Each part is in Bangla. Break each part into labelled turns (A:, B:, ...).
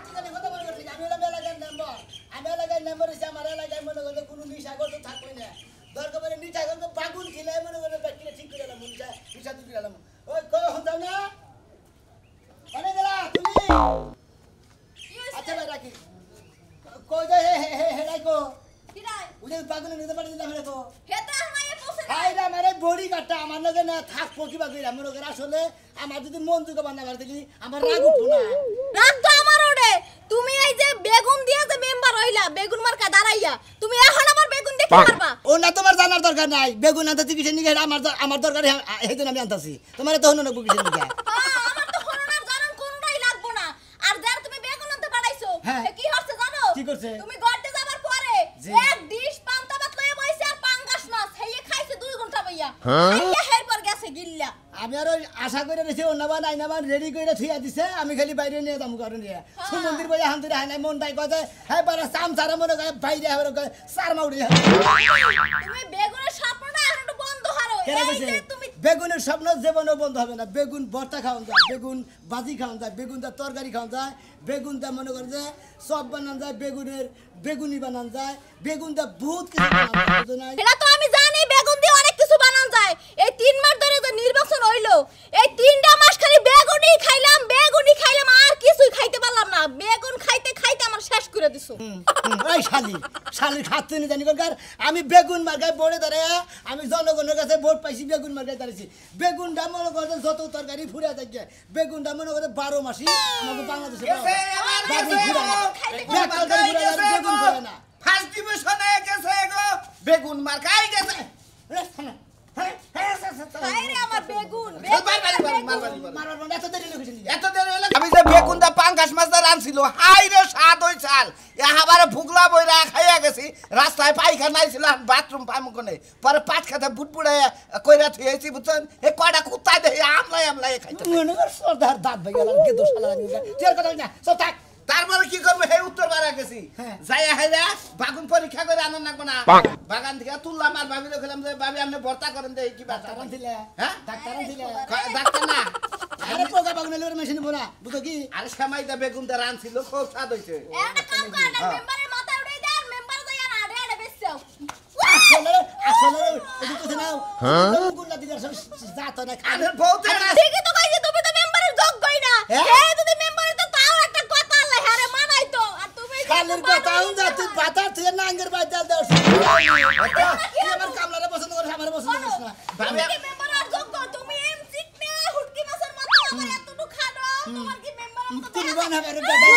A: ঠিক আছে কথা বলে গেছি আমি হলাম এলাকার মেম্বার আমি এলাকার মেম্বার হিসেবে আমার এলাকায় মনে করলে কোনো নিশাগর তো থাকবে না দরকার পড়ে নিশাগর তো বাগুন খেলে মনে করলে ব্যক্তিটা ঠিক করে এলাম নিশা তুলে এলাম ওই কখন যাও না অনেক গেলা তুমি আচ্ছা ভাই রাখি কই যে হে রাখো উনি বাগুনে নিতে পারি দিলাম রেখো হাইরা মারে বড়ি কাটা আমার লগে না থাকবো কিবা কইরা মনে করে আসলে আমার যদি মন দুঃখ বানাবার দিলি আমার রাগ উঠবো না
B: রাগ তো আমার ওরে তুমি এই যে বেগুন দিয়া যে মেম্বার হইলা বেগুন মার্কা দাঁড়াইয়া তুমি এখন আমার বেগুন দেখতে পারবা
A: ও না তোমার জানার দরকার নাই বেগুন আনতে কিসের নিগে আমার দরকার হেদিন আমি আনতাছি তোমার তো হনো না কিসের নিগে
B: আমার তো হনোনার জানান কোনটাই লাগবো না আর যার তুমি বেগুন আনতে পাঠাইছো কি হচ্ছে জানো
A: কি করছে
B: তুমি গড়তে যাবার পরে এক ডিশ পান্তা ভাত লয়ে বইছে আর পাঙ্গাস মাছ হেয়ে খাইছে 2 ঘন্টা বইয়া হেয়ে হেরপর গেছে গিল্লা
A: আমি আর আশা করে রেছি অন্যবান আইনাবান রেডি করে থিয়া দিছে আমি খালি বাইরে নিয়ে যাবো কারণ সমুদ্রের বইয়া হান্তুরে হাই নাই মনটাই কথা হ্যাঁ পারে সাম সারা মনে করে বাইরে হবে সার মাউড়ি
B: তুমি বেগুনের স্বপ্নটা এখন একটু বন্ধ হারো এই যে তুমি
A: বেগুনের স্বপ্ন জীবনও বন্ধ হবে না বেগুন ভর্তা খাওয়া যায় বেগুন ভাজি খাওয়া যায় বেগুন দা তরকারি খাওয়া যায় বেগুন দা মনে করে যে সব বানান যায় বেগুনের বেগুনি বানান যায় বেগুন দা বহুত কিছু বানান যায়
B: এটা তো আমি জানি বেগুন দিয়ে অনেক কিছু বানান যায় এই 3 মাস ধরে যে নির্বাচন হইলো এই 3টা মাস খালি বেগুনি খাইলাম আর কিছুই খাইতে পারলাম না বেগুন খাইতে খাইতে আমার শেষ করে দিছো
A: ওই শালি খাতে নি জানি কর আমি বেগুন মার্কায় বড়ে দাঁড়ায় আমি জনগণের কাছে ভোট পাইছি বেগুন মার্কায় দাঁড়িয়েছি বেগুনটা মনে করে যত তরকারি ফুরে থাকে বেগুনটা মনে করে 12 মাসই আমাদের বাংলাদেশে বেগুন করে না
C: ফার্স্ট ডিভিশনে গেছে গো বেগুন মার্কাই গেছে
B: আমার বেগুন
C: আমি যে বেগুন দা পাঙ্গাস মাছ দা রানছিল হাই রে স্বাদ হই চাল এবারে ভুগলা বইরা খাইয়া গেছি রাস্তায় পায়খানা আইছিল বাথরুম পাইমু কোনে পরে পাট খাতে বুটবুড়ে কইরা থইছি বুঝছেন এ কয়টা কুত্তা দে আমলাই খাইতে
A: মনে কর সর্দার দাঁত ভেঙে গেল কে দোষ লাগা তোর কথা না সব থাক
C: তারপরে কি করব হে উত্তর বাড়া গেছি যাইয়া হাইরা বাগুন পরীক্ষা করে আনন্দ লাগবো না বাগান থেকে তুললাম আর ভাবিলে খেলাম যে ভাবি আপনি ভর্তা করেন দে কি বার্তা
A: দিলে
C: হ্যাঁ
A: ডাক্তার দিলে
C: ডাক্তার না
A: আরে পোকা বাগনালের মেশিন বলা বুঝো কি
C: আরে সামাই দা বেগুন দা রানছিল খুব স্বাদ হইছে
B: একটা কাম কর না মেম্বারের মাথা উড়াই দেন মেম্বার যাইয়া না আড়ে বেচছো
A: আসলে এদিকে তো নাও গুন্ডা দিলে যাত না
C: আরে বহুত
B: ঠিকই তো কইছি তুমি তো মেম্বারের যোগ্যই না এই যদি মেম্বারে তো তাও একটা কথা আল্লাহ হারে মানাই তো আর তুমি
A: খালের কথা আউন যা তুই বাতার থেকে নাঙ্গের বাইদাল দাও আমার কামলারে পছন্দ করে আমার পছন্দ করিস না
C: ভাবি
B: কি মেম্বারের যোগ্য তুমি এমসি নে হুটকি মাছের মতো আমার এতটুকু খানো তোমার কি মেম্বারের তো
A: তুমি বানাবারে বেদাই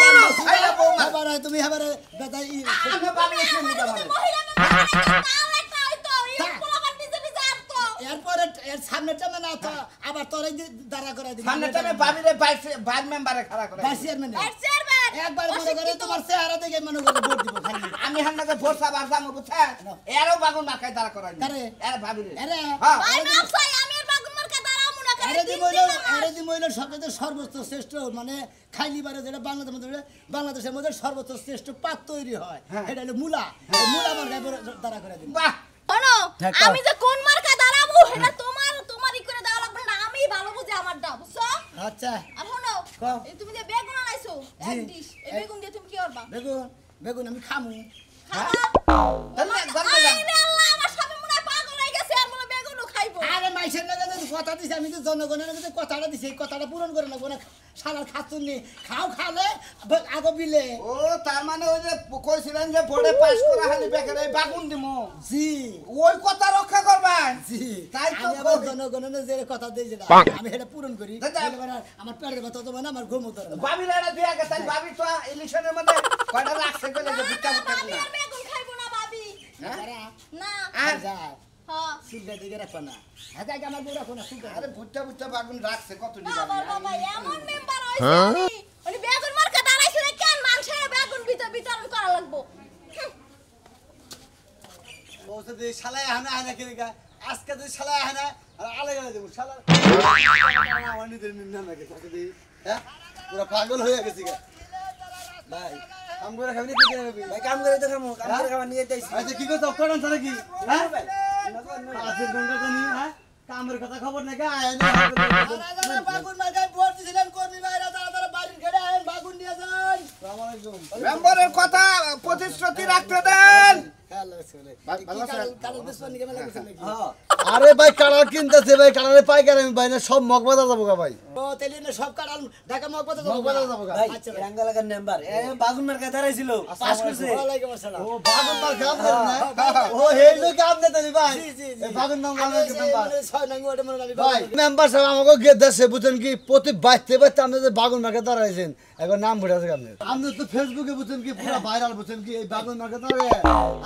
A: আবার তুমি আবার বেদাই
C: আমি ভাবি শুনি না
B: মহিলা মেম্বার তাও একটা হইতো এই পোলাপান বিজেপি যাতো
A: এরপরে এর সামনেটা না তো আবার তোরাই দাঁড়া করে দিবি
C: সামনেটা ভাবি রে ভাই মেম্বারে খাড়া করে
A: ভাই চেয়ারম্যান
B: চেয়ারম্যান
A: একবার মনে করে তোমার চেহারা দেখে মনে করে ভোট দিব খালি
C: আমি হান্নাকে ভোরসা বারসাম বুঝছেন এরও বাগুন মার্কায় দাঁড়া করাই
A: আরে
C: এর ভাবি রে
A: আরে
C: হ্যাঁ
B: ভাই মাপসাই আমি আর বাগুন মার্কা দাঁড়ামু না
A: আরে দি মইল সবচেয়ে সর্বোচ্চ শ্রেষ্ঠ মানে খাইলিবারে যেটা বাংলাদেশের মধ্যে সর্বোচ্চ শ্রেষ্ঠ পাত তৈরি হয় এটা হলো মূলা মূলা মার্কায় দাঁড়া করে দিন
C: বাহ
B: শোনো আমি যে কোন মার্কা দাঁড়াবো এটা তোমারই করে দেওয়া লাগবে না আমি ভালো বুঝি আমারটা বুঝছো
A: আচ্ছা
B: আর শোনো এই তুমি যে বেগুন আনাইছো এক ডিশ এই বেগুন দিয়ে তুমি কি করবা
A: বেগুন আমি খামু
C: তাহলে একবার
B: আরে আল্লাহ আমার স্বামী মনে হয় পাগল হয়ে গেছে আর বলে বেগুনও খাইবো
A: আরে মাইশের লগে যে কথা দিছি আমি তো জনগণের কাছে কথাটা দিছি এই কথাটা পূরণ করে লাগবো না শালার খাতুন নি খাও খালে আগো বিলে
C: ও তার মানে ওই যে কইছিলেন যে বোর্ডে পাস করা হলে বেকারে বাগুন দিমু
A: জি
C: ওই কথা রক্ষা করবেন
A: জি
C: তাই তো
A: আমি আবার জনগণের যে কথা দিয়েছি আমি এটা পূরণ করি আমার পেটের ব্যথা তো মানে আমার ঘুম ধরে না
C: ভাবি লাড়া দিয়া গেছে ভাবি তো ইলেকশনের মধ্যে কয়টা রাখছে কইলে যে ভিক্ষা
B: ভাবি আর বেগুন খাইবো না ভাবি না
A: আর যা
B: হ্যাঁ
A: সুবিধা দিকে রাখো না আগে আমার বউ রাখো না সুবিধা
C: আরে ভুট্টা বাগুন রাখছে কত
B: বাবা বাবা এমন মেম্বার হইছে উনি বেগুন মার্কা দাঁড়াইছে না কেন মানুষের বেগুন বিতরণ করা লাগবো
D: বলতে যে শালায় হানা কেনিকা আজকে যে শালায় হানা আর আলাদা দেব শালা আমার নিজের নিন্না নাকি তাকে দি হ্যাঁ পুরো পাগল হয়ে গেছি গা ভাই কাম করে খাবি কি করে ভাই কাম করে তো খামু কাম করে খাবার নিয়ে যাইছি আচ্ছা কি করছ অকড়ান ছাড়া কি হ্যাঁ আজের গঙ্গা জানি হ্যাঁ কামের কথা খবর নাকি আয় না
A: বাগুন মার্কায় ভোট দিছিলেন কর্মী ভাইরা তারা বাড়ির ঘরে আইন বাগুন নিয়ে যান
C: মেম্বারের কথা প্রতিশ্রুতি রাখতে দেন।
D: আরে ভাই কালার কিনতেছে ভাই, কালারে পাইকার আমি ভাই না সব মগবাজার যাবো গা ভাই।
A: ও তেলি না সব কাটাল ঢাকা মগবাজার
D: মগবাজার যাবো গা।
A: আচ্ছা
E: রাঙ্গা লাগার নাম্বার বাগুন মার্কা দাঁড়াইছিল পাস করছে
A: ওয়ালাইকুম আসসালাম।
D: ও বাগুন মার কাম দেন না। ও হেই লোক কাম দেন ভাই।
A: জি, জি, জি।
D: এই বাগুন নাম
A: আমি
D: গানা
A: যে
D: মেম্বার।
A: মানে 6 নং ওয়ার্ডে মনে আমি
D: ভাই মেম্বার সাহেব আমাকে গে দেশে বুঝেন কি প্রতি বাইতে বাইতে আপনি যে বাগুন মার্কা দাঁড়াইছেন এখন নাম ভরে আছে আপনি। আপনি তো ফেসবুকে বুঝেন কি পুরো ভাইরাল বুঝেন কি এই বাগুন মার্কা দাঁড়ায়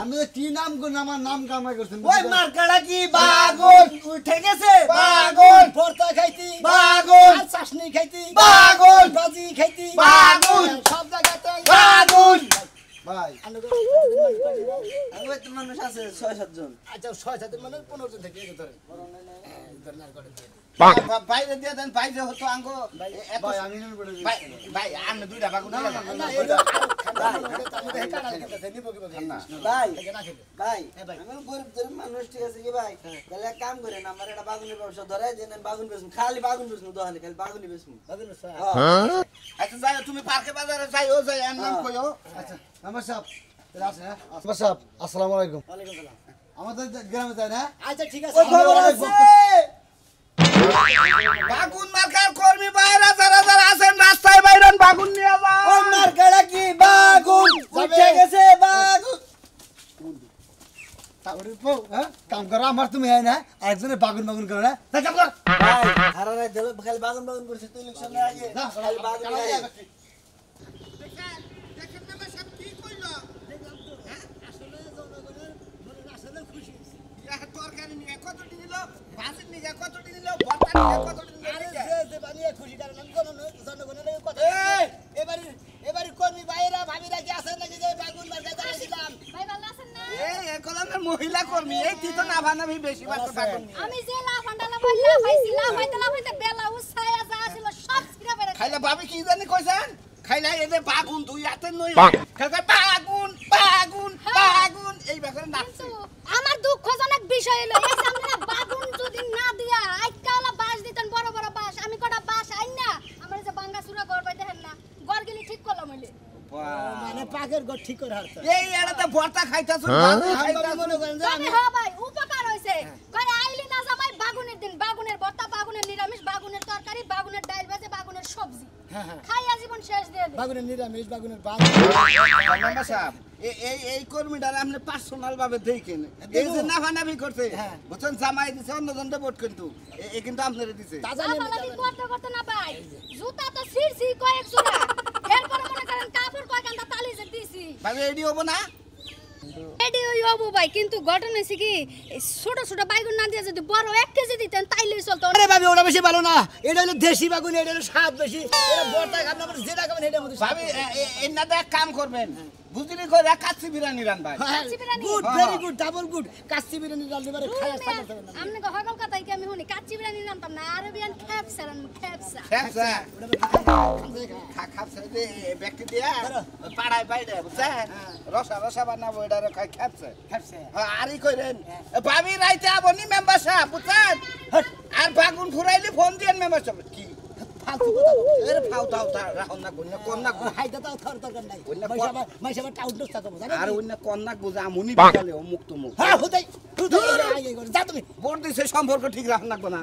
D: আপনি যে কি নাম কোন আমার নাম কামাই করছেন।
E: ওই মার্কাটা কি বাগুন উঠে গেছে
C: বাগুন
A: ভর্তা খাইতি
C: বাগুন
A: আর চাশনি খাইতি
C: বাগুন
A: ভাজি খাইতি
C: বাগুন
A: সব জায়গাতে
C: বাগুন
D: ভাই
E: আমি তো মানুষ আছে 6-7 জন
A: আচ্ছা 6-7 মানে 15 জন থেকে এই ধরেন ধরেন আর করে দেন।
C: বাইরে দিয়ে দেন, ভাই যে হতো আঙ্গো এত
D: ভাই আমি নিন বলে
C: ভাই ভাই আমি দুইটা বাগুন
A: না
C: দিলাম।
A: না এই তো আমি দেখে কাটাল খেতে নিব কি বলি না
E: ভাই
A: দেখে না খেতে
E: ভাই
A: ভাই।
E: আমি গরিব মানুষ ঠিক আছে কি ভাই তাহলে এক কাম করেন আমার একটা বাগুনের ব্যবসা ধরে যে আমি বাগুন বেচুন খালি বাগুন বেচুন দোকানে খালি বাগুনই বেচুন
A: বাগুন স্যার
C: আচ্ছা যাই তুমি পার্কে বাজারে যাই ও যাই আর নাম কইও।
D: আচ্ছা মেম্বার সাহেব তাহলে আসেন হ্যাঁ মেম্বার সাহেব আসসালামু আলাইকুম।
A: ওয়ালাইকুম সালাম।
D: আমাদের গ্রামে যাই না।
A: আচ্ছা ঠিক আছে
E: ওই খবর আছে
C: বাগুন মার্কার কর্মী ভাইরা যারা যারা আছেন রাস্তায় বাইরেন বাগুন নিয়ে
E: ওই
C: যাও।
E: মার্কাটা কি বাগুন উঠে গেছে বাগুন
D: তাহলে হ্যাঁ কাম করো আমার তুমি হয় না আরেকজনের বাগুন বাগুন করো না তাই কাম কর।
E: ভাই হারারে দিল খালি বাগুন বাগুন করছে তুই ইলেকশনে আগে খালি বাগুন আগে
C: দেখেন মেম্বার সাহেব কি কইলো?
A: আসলে জনগণের মনে আসলে খুশি হইছে।
C: তরকারি নিয়ে কতটি নিল, ভাজি নিয়ে কতটি নিল, ভর্তা নিয়ে কতটি
A: আরে
C: নিল।
A: যে বানিয়ে খুশি কারণ আমি জনগণের লাগে কথা
C: এই!
A: এবারে কর্মী ভাইরা ভাবিরা কি আছে নাকি যে বাগুন মার্কা দাঁড়িয়েছিলাম
B: ভাই ভালো আছেন না
C: এই কলমের মহিলা কর্মী এই তুই তো না ভানাবি বেশি বাত বাগুন নিয়ে।
B: আমি যে লাফান্ডা লাফাইছি লাফাইতে বেলা উসায়া যা ছিল সব ছিড়া বেড়ে
C: খাইলে ভাবি কি জানি কইছেন? খাইলে এদের বাগুন দুই হাতে নই। খাইলে বাগুন বাগুন বাগুন এই ব্যাপারে নাচছে।
B: কিন্তু আমার দুঃখজনক বিষয় হলো এই যে আমরা বাগুন যদি না দিয়া আইকালা বাঁশ দিতেন বড় বড় বাঁশ আমি কটা বাঁশ আইন না আমার যে বাঙ্গা সুরা ঘর পাই দেখেন না ঘর গেলি ঠিক করলাম হইলে
A: মানে পাকের ঘর ঠিক করে হারতে
C: এই এড়াতে ভর্তা খাইতাছ বাগুন
A: আমি
C: খাইতাছ।
A: মনে করেন যে
B: তবে
A: আমি
B: হ্যাঁ ভাই উপকার হইছে কয় আইলি না জামাই বাগুনের দিন বাগুনের ভর্তা বাগুনের নিরামিষ বাগুনের তরকারি বাগুনের ডাল ভাজা বাগুনের সবজি
A: হ্যাঁ হ্যাঁ
B: খাইয়া জীবন শেষ দিয়ে দে
A: বাগুনের নিরামিষ বাগুনের ভাত
C: মেম্বার সাহেব এই কর্মীটার আপনি পার্সোনাল ভাবে দেখেন এই যে নাফানাফি করছে
A: হ্যাঁ।
C: বুঝছেন জামাই দিছে অন্যজনকে ভোট কিন্তু এ কিন্তু আপনারে দিছে
A: তাজা
B: লাফালাফি করতে করতে না ভাই জুতা তো ছিড়ছি কয়েক জোড়া এরপর মনে করেন কাপড় কয়খানটা তালি যে দিছি
C: ভাবে এডি হবো না।
B: এডি ওই অবু ভাই কিন্তু ঘটনা হইছে কি এই ছোট ছোট বাইগুন না দিয়ে যদি বড় 1 কেজি দিতেন তাইলেই চলতো
A: আরে ভাবি ওটা বেশি ভালো না এটা হলো দেশি বাগুন এটা হলো স্বাদ বেশি এটা বর্তা খাবেন আপনার যেটা খাবেন এটার মধ্যে
C: ভাবি এনাদের এক কাম করবেন বুঝলি করে কাচ্চি বিরিয়ানি রান ভাই।
B: কাচ্চি বিরিয়ানি?
A: গুড
C: হ্যাঁ।
A: Very good double good kacchi biryani রান্না করে খায়া সাথে সাথে না
B: আমনে গো হগল কথাই কি আমি শুনি কাচ্চি বিরিয়ানি নামতাম না আরবিয়ান খেপসা রান্না খেপসা
C: খেপসা খাপসা দে ব্যক্তি দিয়া পাড়ায় বাইরে বুঝছেন রসা রসা বানাবো এটারে খাই খেপসা
A: খাচ্ছে
C: আরই কইরেন ভাবি রাইতে আবনি মেম্বার সাহেব বুঝছেন আর বাগুন ফুরাইলে ফোন দিয়েন মেম্বার সাহেব কি
A: ফালতু কথা বলো।
C: এর ফাউ দাও তা রাখুন না গুণ কন্যা গুণ
A: হাইদা তাও থর দরকার নাই
C: ওইনা
A: মাইসাবা টাউট দোস্তা করবো জানেন
C: আর অন্য কন্যা বুঝা আমুনি বিকালে ও মুক্ত মুখ
A: হ্যাঁ হুদাই আগে করে যা তুমি
C: বোর্ড দিছে সম্পর্ক ঠিক রাখুন না না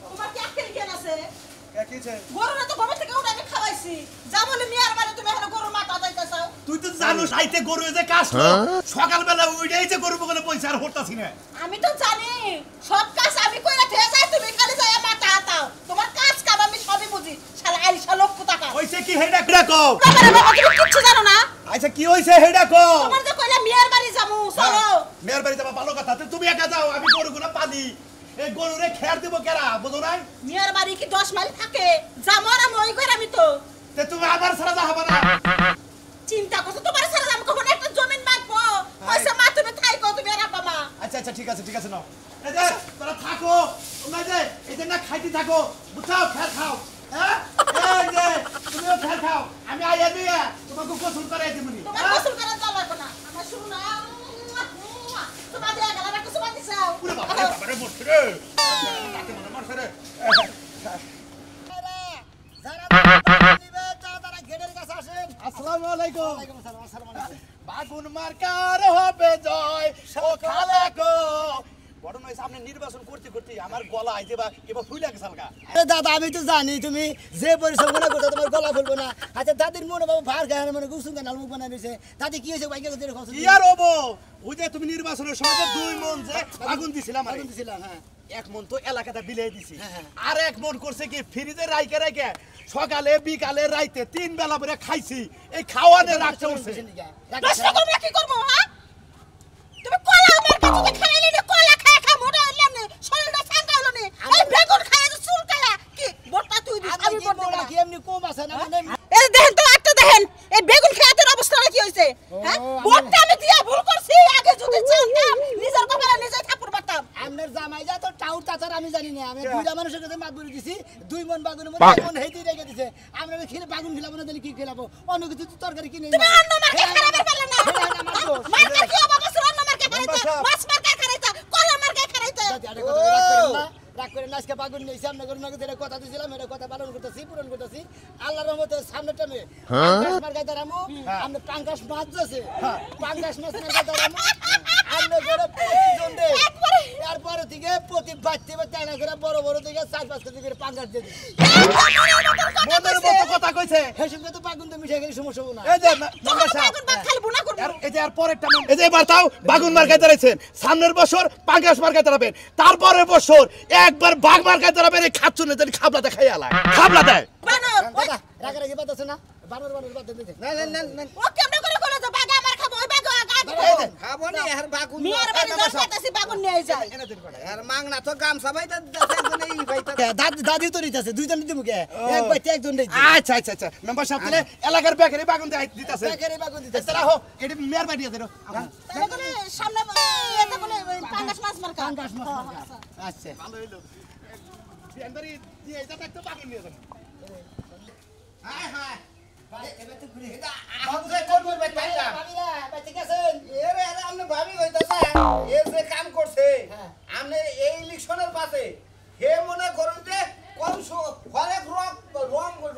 F: তোমার কি আক্কেল জ্ঞান আছে? গরুরা তো ঘরের থেকে উঠে আমি খাওয়াইছি। যা বলে মিয়ার বাড়ি তুমি এখানে গরুর মাথা দাইতেছাও।
G: তুই তো জানো সাইতে গরু যে কাজ সকালবেলা উঠেই যে গরু বলে পয়সা আর হতাছি না
F: আমি তো জানি সব কাজ আমি কইরা ঠেয়ে যাই তুমি খালি যাই মাথা হাতাও। তোমার কাজ কাম আমি সবই বুঝি। শালা আইসা লোক কোথাকার।
G: হইছে কি হেডা কও
F: বাবারে বাবা তুমি কিচ্ছু জানো না।
G: আচ্ছা কি হইছে হেডা কও
F: তোমার যে কইলা মিয়ার বাড়ি যামু চলো।
G: মেয়ের বাড়ি যাবা ভালো কথা তো তুমি একা যাও আমি গরুগুলো পানি এই গরুরে খেয়ার দিব কেরা বুঝো নাই
F: মিয়ার বাড়ি কি 10 মাইল থাকে? যামু আর আমি ওই কইরা আমি তো
G: তে তুমি আবার ছাড়া যাবা না
F: চিন্তা করছো তোমার সারা যাম কখন একটা জমিন মাগবো। পয়সা মা তুমি থাইকো তুমি আর আব্বা মা।
G: আচ্ছা আচ্ছা ঠিক আছে নাও এই যে তোরা থাকো তোমরা যে এই যে না খাইতে থাকো বুঝাও খেল খাও হ্যাঁ এই যে তুমিও খেল খাও আমি আইয়া দিয়া তোমাকে গোসল করাই দিবনি
F: তোমার গোসল করা চল লাগবে না। আমার শুরু না। তোমার দেয়া গেল না কিছু বাদ দিছাও।
G: পুরো বাবারে মরছে রে তাতে মনে মারছে রে আলাইকুম
A: ওয়ালাইকুম আসসালাম আসসালামু আলাইকুম
G: বাগুন মার্কার হবে জয় ও খালা গো বড় নয় সামনে নির্বাচন করতে করতে আমার গলা আইতে বা এবার ফুলে গেছে হালকা
A: আরে দাদা আমি তো জানি তুমি যে পরিশ্রম করছো তোমার গলা ফুলবো না আচ্ছা দাদির মনে বাবু ভার গায়ে মনে গুসুন গান আলমুক বানাই দিয়েছে দাদি কি হয়েছে বাইকে করে খসে
G: ইয়ার হবো ওই যে তুমি নির্বাচনের সময় যে 2 মন যে আগুন দিছিলাম
A: আগুন দিছিলাম হ্যাঁ
G: 1 মন তো এলাকাটা বিলাই দিছি
A: হ্যাঁ।
G: আর 1 মন করছে কি ফ্রিজে রাইকে রাইকে সকালে বিকালে রাইতে 3 বেলা করে খাইছি এই খাওয়ানে রাখতে উঠছে
F: প্রশ্ন তোমরা কি করবো হ্যাঁ তুমি কলা আমার কাছে খাইলে না কলা খায় খা মোটা হইলাম না শরীরটা ফাঁকা হলো না এই বেগুন খায় তো চুল কালা কি বড়টা তুই দিস আমি বড় না
A: কি এমনি কম আছে না মানে
F: এই দেখেন তো একটা দেখেন এই বেগুন খেয়ে তোর অবস্থাটা কি হইছে হ্যাঁ বড়টা আমি দিয়া ভুল করছি আগে যদি জানতাম নিজের কপালে নিজে ঠাকুর বাতাম
A: আমনের জামাই যা তো টাউর তাছার আমি জানি না আমি দুইটা মানুষের কাছে মাত বলে দিছি 2 মন বাগুনের মধ্যে 1 মন হেইতে রেখে দিছে আমরা খেলে বাগুন খেলাবো না দিলে কি খেলাবো অন্য কিছু তো তরকারি কিনে
F: তুমি অন্য মার্কে খারাপ পারলে না মার্কে কি অবস্থা অন্য মার্কে খারাইতে মাছ মার্কে খারাইতে কলা মার্কে খারাইতে
A: রাগ করে না আজকে বাগুন নিয়েছি আমরা করে নাকি যেটা কথা দিয়েছিলাম এটা কথা পালন করতেছি পূরণ করতেছি আল্লাহর রহমতে সামনের টাইমে পাঙ্কাশ মার্কায় দাঁড়ামো আমরা পাঙ্কাশ মাছ আছে পাঙ্কাশ মাছ মার্কায় দাঁড়ামো আমরা করে প্রতিজন দে এরপরে থেকে প্রতি বাচ্চা বাচ্চা না করে বড় বড় থেকে 4-5 কেজি করে পাঙ্কাশ দিয়ে দিই
G: মনের মতো কথা কইছে
A: সেই সঙ্গে তো বাগুন তো মিশে গেলে সমস্যা হবে না
G: এই যে মেম্বার সাহেব
F: বেগুন ভাত খালি বুনা করব
G: এই যে আর পরেরটা এই যে এবার তাও বাগুন মার্কায় দাঁড়াইছেন সামনের বছর পাঙ্গাস মার্কায় দাঁড়াবেন তারপরের বছর একবার বাঘ মার্কায় দাঁড়াবেন এই খাচ্ছুনে জানি খাবলাতে খাইয়া আলায় খাবলাতে
F: বানর
A: দাদা রাগারাগি বাদ আছে না বানর বাদ দিতে
C: না না না
F: ও কেমনে করে করে তো বাগা আমার খাবো ওই বাগা
C: এই খাবো না আর বাগুন
F: মিয়ার বাড়ি জল পাতাছি বাগুন নিয়ে যায়
C: আর মাংনা তো গামছা বাইতা একজনে ই বাইতা
A: দাদি তো নিতেছে দুইজন দিতে মুখে এক বাইতে একজন দিতে
G: আচ্ছা আচ্ছা আচ্ছা মেম্বার সাহেব তাহলে এলাকার বেকারি বাগুন দিতেছে
A: বেকারি বাগুন দিতেছে
G: তারা হোক এটি মেয়ের বাড়ি আছে
F: তাহলে করে সামনে এটা কোনে পাঙ্গাস মাছ মার্কা
A: পাঙ্গাস মাছ মার্কা। আচ্ছা
G: ভালো হইলো বিয়ানবাড়ি দিয়ে এটা একটা বাগুন নিয়ে যান
C: হায় হায়
A: এবার তো ঘুরে
C: এটা আমাকে কোন করবে তাইলা
A: ভাবিরা বাইতে গেছেন
C: এরে আরে আপনি ভাবি হইতাছে এ যে কাম করছে আপনি এই ইলেকশনের পাশে হে মনে করুন যে কোন হরেক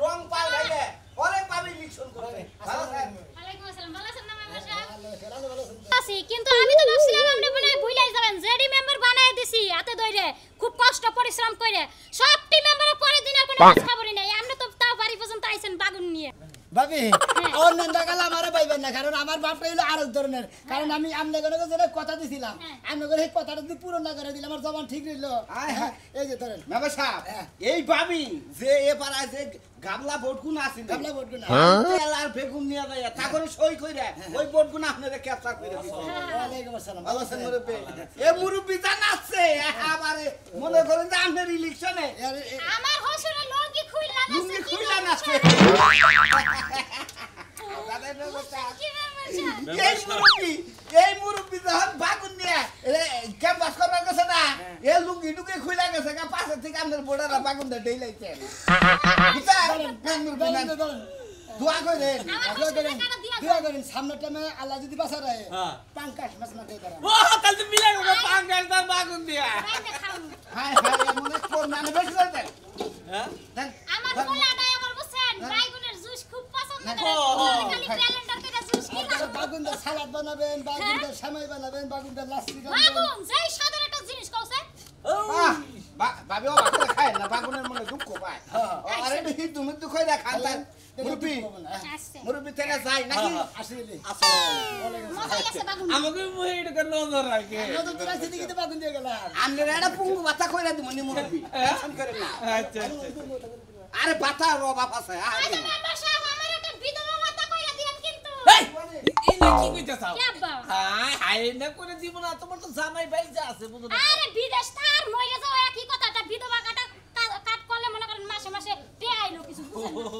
C: রং পাল খাইলে হরেক ভাবে ইলেকশন করবে
B: ওয়ালাইকুম আসসালাম ভালো আছেন না মেম্বার সাহেব আছি কিন্তু আমি তো ভাবছিলাম আপনি মনে হয় ভুলাই যাবেন জেডি মেম্বার বানায় দিছি হাতে ধরে খুব কষ্ট পরিশ্রম করে সব টিম মেম্বারের পরে দিন আর কোনো খবরই নাই আপনি তো তাও বাড়ি পর্যন্ত আইছেন বাগুন নিয়ে
A: ভাবি অন্যান্য গাল আমারে পাইবেন না কারণ আমার বাপটা হইলো আরেক ধরনের কারণ আমি আমনে যেটা কথা দিছিলাম আমনে করে এই কথাটা যদি পূরণ না করে দিলে আমার জবান ঠিক রইলো এই যে ধরেন
C: মেম্বার সাহেব এই ভাবি যে এবার আছে গাবলা ভোটগুন আছে
A: গাবলা ভোটগুন
C: আর বেগুন নিয়ে যায় তা করে সই কইরা ওই ভোটগুন আপনাদের ক্যাপচার করে দিছে
A: ওয়ালাইকুম আসসালাম
C: ভালো আছেন মুরব্বি এ মুরব্বি জানাচ্ছে এবারে মনে করেন যে আপনার ইলেকশনে
B: আমার হসুরে লঙ্গি খুইলা
C: লুঙ্গি খুইলা নাচছে এই মুরব্বি যখন বাগুন নিয়ে ক্যাম্পাস করবার গেছে না এ লুঙ্গি টুঙ্গি খুইলা গেছে পাশের থেকে আপনার বোর্ডারা বাগুন দিয়ে ডেইলাইছে দোয়া করেন
A: দোয়া করেন সামনের টাইমে আল্লাহ যদি বাঁচা রাখে পাঙ্কাশ মাছ মার্কায় দাঁড়ান
C: তাহলে মিলাই পাঙ্গাস তার বাগুন দিয়া
B: বাইরে খাও
C: হায় হায় মনে কোন মানে বেশি করে
B: আমার পোলাটাই আমার বুঝছেন বাইগুনের জুস খুব পছন্দ করে খালি ব্যালেন্ডার থেকে জুস কিনা
A: বাগুন দিয়ে সালাদ বানাবেন বাগুন দিয়ে সেমাই বানাবেন বাগুন দিয়ে লাচ্ছি বানাবেন
B: বাগুন যেই সাদের একটা জিনিস কওছে
C: ভাবি ও বাগুন খায় না বাগুনের মনে দুঃখ পায় আরে দেখি তুমি দুঃখ না খান তাই মুরব্বি
B: আসছে
C: মুরব্বি থেকে যাই নাকি
A: আসলে
B: মজা লাগছে বাগুন
H: আমাকে মুহির কে নজর রাখে
A: নতুন তোরা সেদিকে তো বাগুন দিয়ে গেলাম
C: আমনের একটা পুঙ্গু বাতা কইরা দিমু নি মুরব্বি টেনশন করেন না
H: আচ্ছা
C: আরে বাতা রবাব আছে
B: আচ্ছা মেম্বার সাহেব আমার একটা বিধবা ভাতা কইরা দিবেন কিন্তু
H: এই ইনে কি কইতাছাও
B: কি আব্বা
H: হাই হাই না করে জীবন তোমার তো জামাই ভাই যা আছে বুঝো না
B: আরে বিদেশ তার মইরা যাও একই কথাটা বিধবা কাট করলে মনে করেন মাসে মাসে পে আইলো কিছু বুঝেন না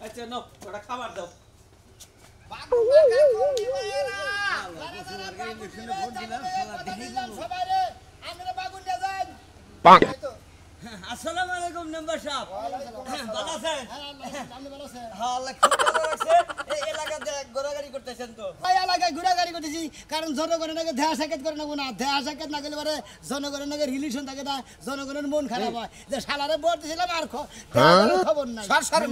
H: আচ্ছা নো ওটা খাবার দাও
C: বাগুন কাকা কোন দিবায়রা
A: সবাই রে আমরা বাগুন দিয়ে যান
H: আসসালামু আলাইকুম মেম্বার সাহেব ভালো আছেন
A: আপনি ভালো আছেন?
H: হ্যাঁ আল্লাহ খুব ভালো রাখছে এই এলাকাতে ঘোরাঘুরি করতেছেন তো
A: ওই এলাকায় ঘোরাঘুরি করতেছি কারণ জনগণের নাকি দেহা সাক্ষাৎ করে নেবো না দেহা সাক্ষাৎ না করলে পরে জনগণের নাকি রিলেশন থাকে না জনগণের মন খারাপ হয় যে শালারে ভোট দিয়েছিলাম আর খবর নাই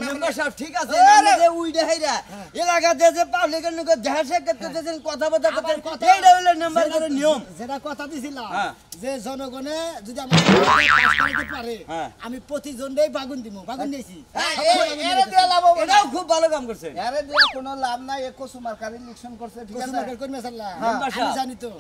H: মেম্বার সাহেব ঠিক আছে আপনি যে উই দেখাইরা এলাকাতে যে পাবলিকের লোক দেখা সাক্ষাৎ করতেছেন কথাবার্তা করতেন এইটা হলো মেম্বারের নিয়ম
A: যেটা কথা দিছিলাম
H: হ্যাঁ।
A: যে জনগণে যদি আমার পাস করাতে পারে
H: হ্যাঁ।
A: আমি প্রতিজনকেই বাগুন দিব বাগুন দিয়েছি
C: এরে দিয়ে লাভ হবে না।
H: এটাও খুব ভালো কাম করছেন
C: এরে দিয়ে কোনো লাভ নাই এ কসুমার্কার ইলেকশন করছে ঠিক আছে
A: কসুমার্কার কর্মী সাল্লাহ
H: মেম্বার
A: আমি
H: সাহেব।
A: জানি তো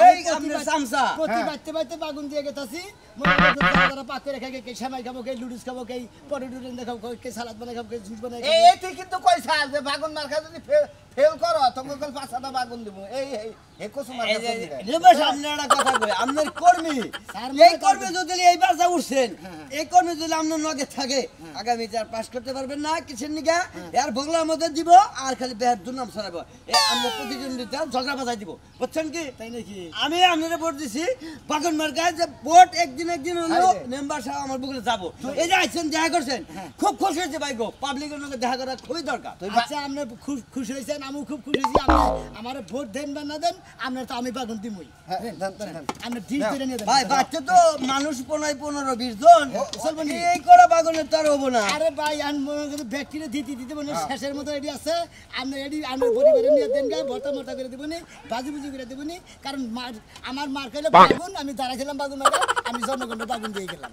H: এই আপনার চামচা
A: প্রতি বাইতে বাইতে বাগুন দিয়ে গেতাছি মনে করেন তারা পাক করে খাই কে সেমাই খাবো কে লুডুস খাবো কে পটেটো খাবো কে সালাদ বানাই খাবো কে জুস বানাই খাবো
C: এই তুই কিন্তু কইছা যে বাগুন মার্কা যদি ফেল করো তোমাকে কল 5টা বাগুন দিব এই এই কসুমার্কা
H: মেম্বার সাহেব আপনি একটা কথা কই আপনার কর্মী এই কর্মী যদি এই বাসা উঠছেন এই কর্মী যদি আপনার নগে থাকে আগামী আর পাস করতে পারবেন না কিসের নিগা এর বগলার মধ্যে দিব আর খালি বেহার দুর্নাম ছড়াবো আমরা প্রতিদ্বন্দ্বিতা ঝগড়া বাজাই দিব বুঝছেন কি
A: তাই নাকি
H: আমি আপনারা ভোট দিছি বাগন মার্কায় যে ভোট একদিন হলো মেম্বার সাহেব আমার বুকে যাবো এই যে আইছেন দেখা করছেন খুব খুশি হয়েছে ভাই গো পাবলিকের সঙ্গে দেখা করা খুবই দরকার
A: আচ্ছা আপনি খুশি হয়েছেন আমিও খুব খুশি হয়েছি আপনি আমার ভোট দেন বা না দেন আপনার তো আমি বাগুন দিমই আপনি ঠিক করে নিয়ে দেন
H: ভাই বাচ্চা তো মানুষ 15-20 জন এই করে বাগনের তো আর হবো না
A: আরে ভাই আমি মনে করি ব্যক্তিরে দিতে মানে শেষের মতো এডি আছে আপনি এডি আমি পরিবারে নিয়ে দেন গায়ে ভর্তা মর্তা করে দেবনি বাজি বুজি করে দেবনি কারণ আমার মার খাইলে বাগুন আমি দাঁড়াইছিলাম বাগুন মার্কা আমি জনগণের বাগুন দিয়ে গেলাম